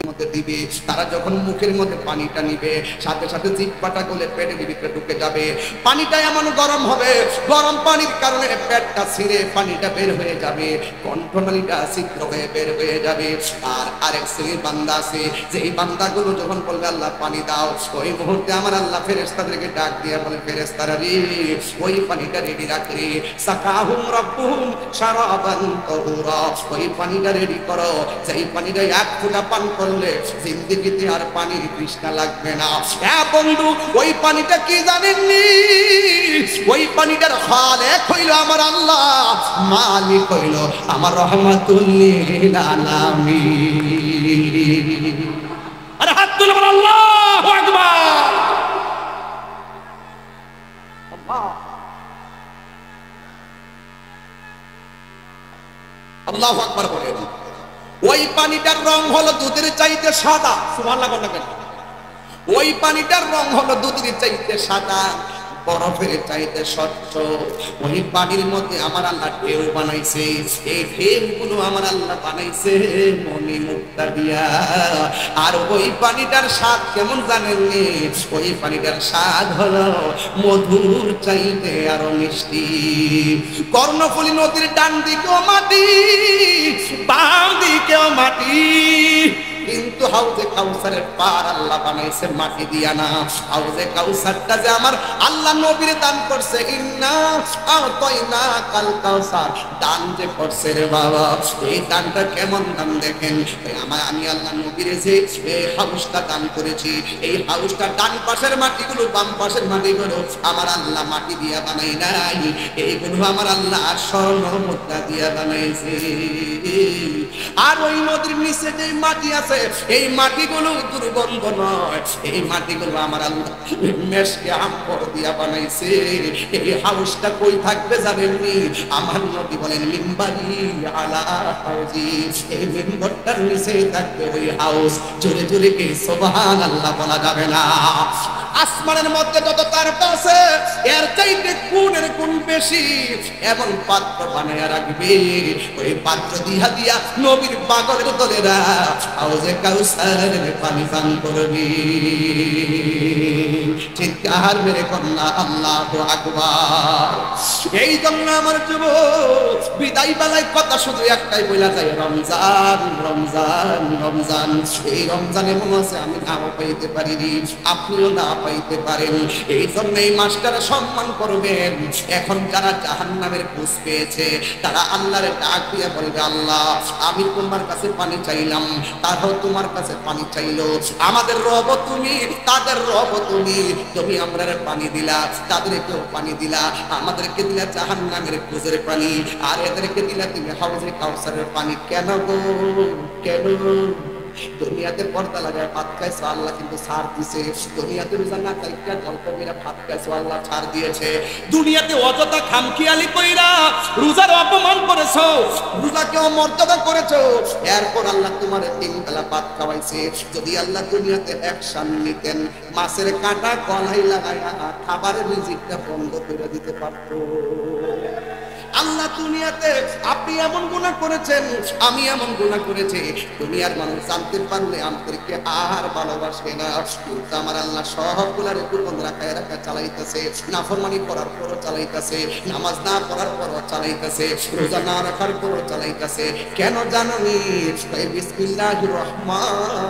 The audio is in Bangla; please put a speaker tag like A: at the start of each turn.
A: মধ্যে দিবে, তারা যখন মুখের মধ্যে পানিটা নিবে সাথে সাথে জিহ্বাটা গলে পেটের ভিতরে ঢুকে যাবে। পানিটা এমন গরম হবে, গরম পানির কারণে পেটটা ছিঁড়ে পানিটা বের হয়ে যাবে, কণ্ঠনালীটা ছিদ্র হয়ে বের হয়ে যাবে। আর আরেক শ্রেণীর বান্দা আছে, যেই বান্দাগুলো যখন বলবে আল্লাহ পানি দাও, ওই মুহূর্তে আমার আল্লাহ ফেরেশতাদেরকে ডাক দিয়ে বলে ফেরেশতারা রে ওই পানিটা রেডি রাখে, সাকাহুম রাব্বুহুম শারাবান তাহুরা, ওই পানিটা রেডি করো, যেই পানিটা এক ফোঁটা পান করলে জিন্দেগিতে আর পানির তৃষ্ণা লাগবে না। হ্যাঁ বন্ধু, ওই পানিটা কি জানেননি? ওই পানিটার খালেক হইল আমার আল্লাহ, মালিক হইল আমার রহমাতুল লিল আলামিন। আরে হাত তুলে বল আল্লাহু আকবার। আল্লাহু আকবার বলেন। ওই পানিটার রং হলো দুধের চাইতে সাদা, সুবহানাল্লাহ বলেন। ওই পানিটার রং হলো দুধের চাইতে সাদা, বরফের চাইতে স্বচ্ছ। ওই পানির মধ্যে আমার আল্লাহ ঢেউ বানাইছে, এই ঢেউগুলো আমার আল্লাহ বানাইছে মনি মুক্তা দিয়া। আর ওই পানিটার স্বাদ কেমন জানেননি? ওই পানিটার স্বাদ হলো মধুর চাইতে আরো মিষ্টি। কর্ণফুলী নদীর ডান দিকেও মাটি, বাম দিকেও মাটি, কিন্তু হাউজে কাউসারের পার আল্লাহ বানাইছে মাটি দিয়া না। হাউজে কাউসারটা যে আমার আল্লাহ নবীর দান করছে, ইন্না আতাইনা কাল কাউসার, দান যে করছে রে বাবা, এই দানটা কেমন দান দেখেন। আমি আল্লাহ নবীর যে এই হাউসটা দান করেছি, এই হাউসটা ডান পাশের মাটিগুলো বাম পাশের মাটিগুলো আমার আল্লাহ মাটি দিয়া বানাই নাই, এইগুলো আমার আল্লাহ স্বর্ণ মুদ্রা দিয়া বানাইছে। আর ওই নদীর নিচে যে মাটি আছে, এই মাটিগুলো দুর্গন্ধ নয়, এই মাটিগুলো আমার আল্লাহ মেশকে আম্বর দিয়া বানাইছে। এই হাউসটা কই থাকবে জানেননি? আমার নবী বলেন মিম্বারি আলা হাউজি, এই মিম্বরটার নিচে থাকবে ওই হাউস। জোরে জোরে কি সুবহানাল্লাহ বলা যাবে না? আসমানের মধ্যে যত তারকা আছে এর চাইতে গুণের গুণ বেশি এমন পাত্র বানায়া রাখবে, ওই পাত্র দিয়া দিয়া নবীর পাগলের দলেরা হাউজে কাউসারের পানি পান করবে। চিৎকার মেরে কন্যা আল্লাহু আকবার। এই জন্য আমার যুবক বিদায় বেলায় কথা শুধু একটাই বলা যায়, রমজান রমজান রমজান। এই রমজানে মনে আছে আমি নাও পাইতে পারিনি, আপনিও না পাইতে পারেন, এই জন্য এই মাসটারে সম্মান করবেন। এখন যারা জাহান্নামের খোঁজ পেয়েছে তারা আল্লাহর ডাক দিয়ে বলবে আল্লাহ আমি তোমার কাছে পানি চাইলাম, তারাও তোমার কাছে পানি চাইলো, আমাদের রব তুমি, তাদের রব তুমি, তুমি আমরা পানি দিলা, তাদেরকেও পানি দিলা, আমাদেরকে দিলা জাহান্নামের খোঁজের পানি, আর এদেরকে দিলা তুমি হাউজে কাউসারের পানি। কেন গো কেন? দুনিয়াতে পর্দা লাগায় ভাত খাইছো, আল্লাহ কিন্তু ছাড় দিয়েছে। দুনিয়াতে রোজা না খাইয়া গল্প কইরা ভাত খাইছো, আল্লাহ ছাড় দিয়েছে। দুনিয়াতে অযথা খামখিয়ালি কইরা রোজার অপমান করেছো, রোজাকে অমর্যাদা করেছো, এরপর আল্লাহ তোমার তিন বেলা ভাত খাওয়াইছে। যদি আল্লাহ দুনিয়াতে অ্যাকশন নিতেন, মাছের কাঁটা গলায় লাগায়া খাবারের রিজিকটা বন্ধ করে দিতে পারতো। আল্লাহ দুনিয়াতে আপনি এমন গুনাহ করেছেন, আমি এমন গুনাহ করেছি, দুনিয়ার মানুষ জানতে পারলে আমাদেরকে আর ভালোবাসে না। কিন্তু আমার আল্লাহ সবগুলার গোপন রাখায় রাখা চালাইতেছে, নাফরমানি করার পরও চালাইতেছে, নামাজ না পড়ার পরও চালাইতেছে, রোজা না রাখার পরও চালাইতেছে। কেন জানেন? বিসমিল্লাহির রহমানির